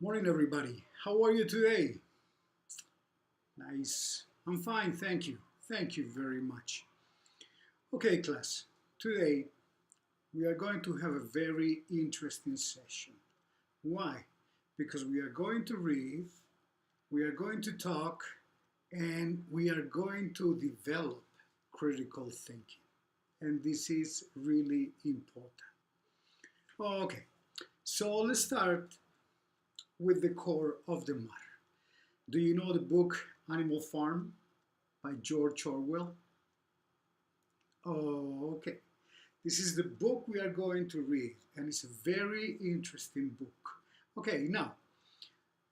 Morning, everybody. How are you today? Nice. I'm fine, thank you. Thank you very much. Okay, class. Today we are going to have a very interesting session. Why? Because we are going to read, we are going to talk, and we are going to develop critical thinking. And this is really important. Okay, so let's start with the core of the matter. Do you know the book Animal Farm by George Orwell? Oh, okay. This is the book we are going to read, and it's a very interesting book. Okay, now,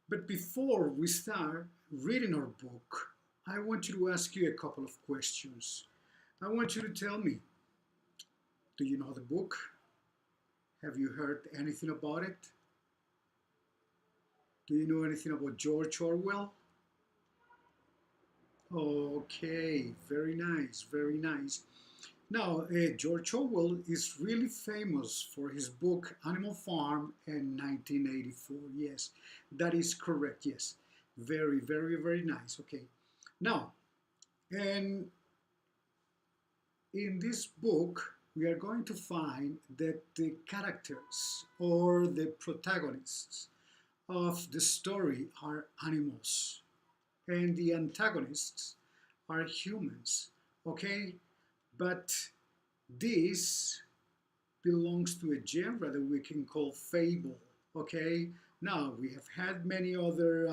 but before we start reading our book, I want you to ask you a couple of questions. I want you to tell me, do you know the book? Have you heard anything about it? Do you know anything about George Orwell? Okay, very nice, very nice. Now, George Orwell is really famous for his book Animal Farm in 1984. Yes, that is correct. Yes, very, very, very nice. Okay. Now, and in this book, we are going to find that the characters or the protagonists of the story are animals and the antagonists are humans. Okay, but this belongs to a genre that we can call fable. Okay, now we have had many other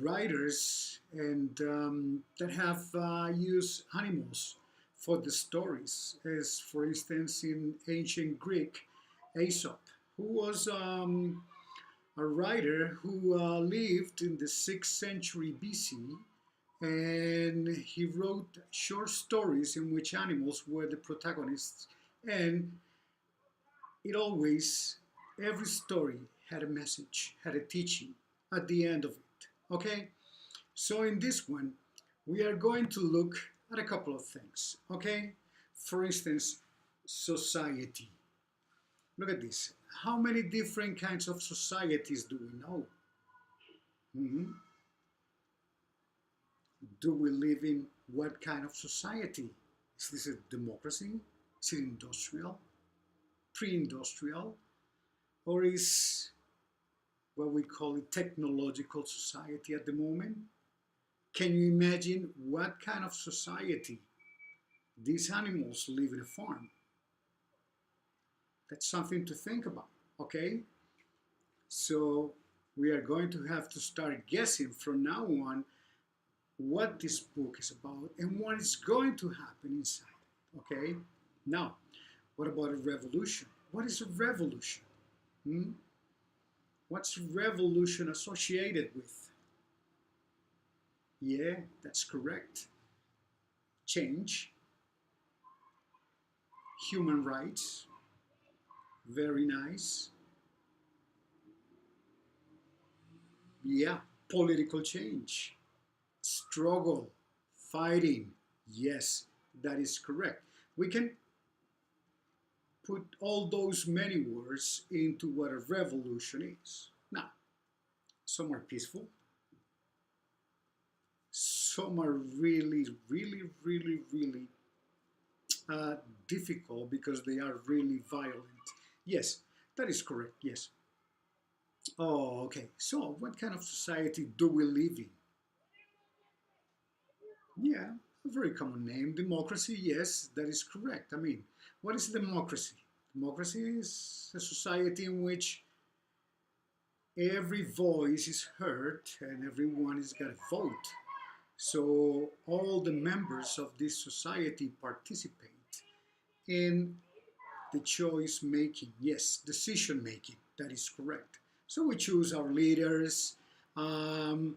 writers and that have used animals for the stories, as for instance in ancient Greek, Aesop, who was a writer who lived in the 6th century BC, and he wrote short stories in which animals were the protagonists, and it always, every story had a message, had a teaching at the end of it. Okay, so in this one we are going to look at a couple of things. Okay, for instance, society. Look at this. How many different kinds of societies do we know? Mhm. Do we live in what kind of society? Is this a democracy? Is it industrial, pre-industrial, or is what we call a technological society at the moment? Can you imagine what kind of society these animals live in a farm? That's something to think about, okay? So we are going to have to start guessing from now on what this book is about and what is going to happen inside. Okay? Now, what about a revolution? What is a revolution? Hmm? What's revolution associated with? Yeah, that's correct. Change, human rights, very nice. Yeah, political change, struggle, fighting. Yes, that is correct. We can put all those many words into what a revolution is. Now, some are peaceful, some are really, really, really, really uh, difficult because they are really violent. Yes, that is correct. Yes. Oh, okay. So, what kind of society do we live in? Yeah, a very common name. Democracy, yes, that is correct. I mean, what is democracy? Democracy is a society in which every voice is heard and everyone is got a vote. So all the members of this society participate in the choice making. Yes, decision making. That is correct. So we choose our leaders. Um,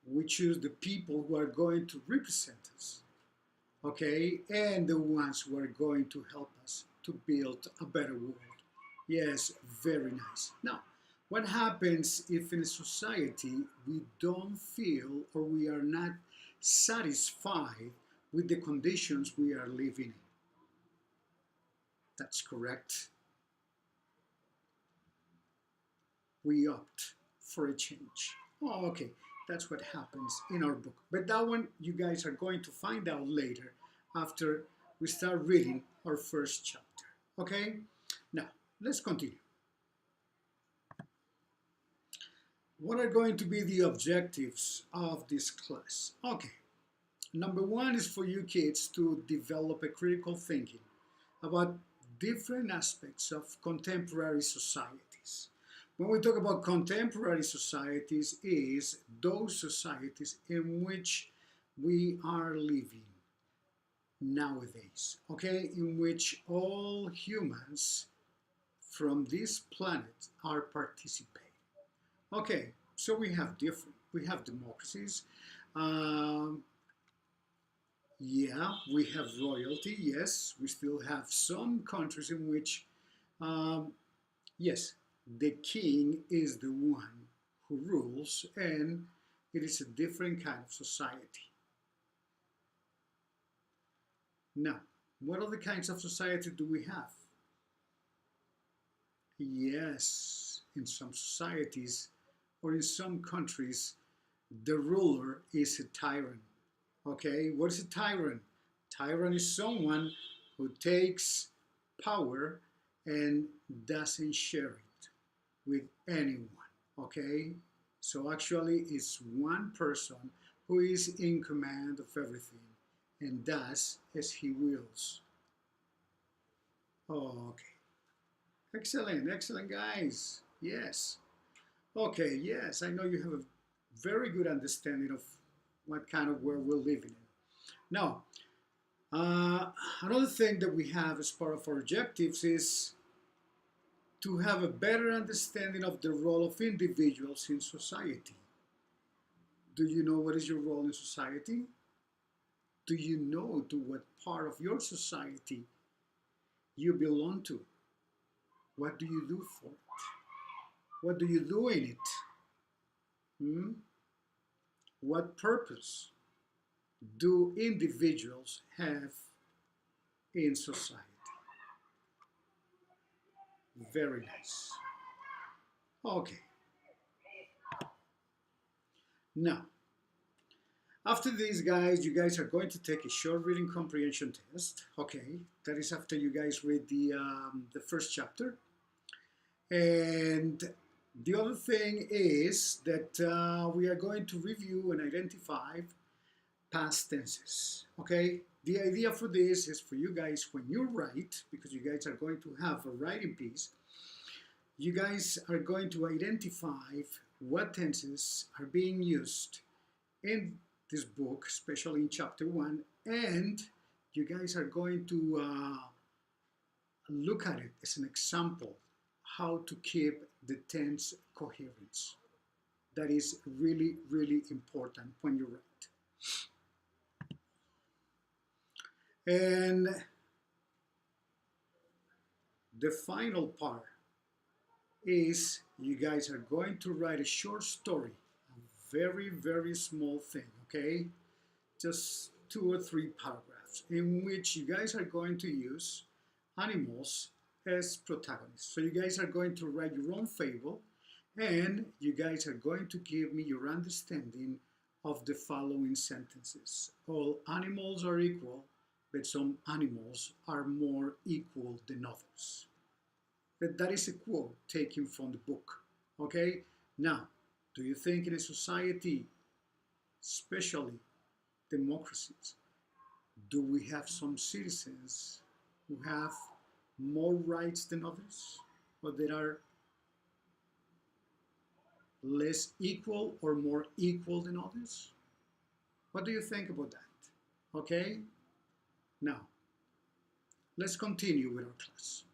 we choose the people who are going to represent us. Okay, and the ones who are going to help us to build a better world. Yes, very nice. Now, what happens if in a society we don't feel or we are not satisfied with the conditions we are living in? That's correct. we opt for a change. Oh, okay, that's what happens in our book. But that one you guys are going to find out later after we start reading our first chapter. Okay? Now, let's continue. What are going to be the objectives of this class? Okay, number one is for you kids to develop a critical thinking about different aspects of contemporary societies. When we talk about contemporary societies, is those societies in which we are living nowadays, okay, in which all humans from this planet are participating. Okay, so we have democracies. Um, yeah, we have royalty. Yes, we still have some countries in which, um, yes, the king is the one who rules, and it is a different kind of society. Now, what other kinds of society do we have? Yes, in some societies or in some countries, the ruler is a tyrant. Okay, what is a tyrant? Tyrant is someone who takes power and doesn't share it with anyone. Okay, so actually, it's one person who is in command of everything and does as he wills. Okay, excellent, excellent, guys. Yes. Okay, yes, I know you have a very good understanding of what kind of world we're living in. Now, another thing that we have as part of our objectives is to have a better understanding of the role of individuals in society. Do you know what is your role in society? Do you know to what part of your society you belong to? What do you do for it? What do you do in it? Hmm? What purpose do individuals have in society? Very nice. Okay. Now, after these guys, you guys are going to take a short reading comprehension test. Okay, that is after you guys read the first chapter. And the other thing is that we are going to review and identify past tenses. Okay, the idea for this is for you guys when you write, because you guys are going to have a writing piece, you guys are going to identify what tenses are being used in this book, especially in chapter 1, and you guys are going to look at it as an example how to keep the tense coherence. That is really, really important when you write. And the final part is you guys are going to write a short story, a very, very small thing, okay? Just 2 or 3 paragraphs in which you guys are going to use animals as protagonists. So you guys are going to write your own fable and you guys are going to give me your understanding of the following sentences. All animals are equal, but some animals are more equal than others. That is a quote taken from the book. Okay? Now, do you think in a society, especially democracies, do we have some citizens who have more rights than others? Or that are less equal or more equal than others? What do you think about that? Okay? Now, let's continue with our class.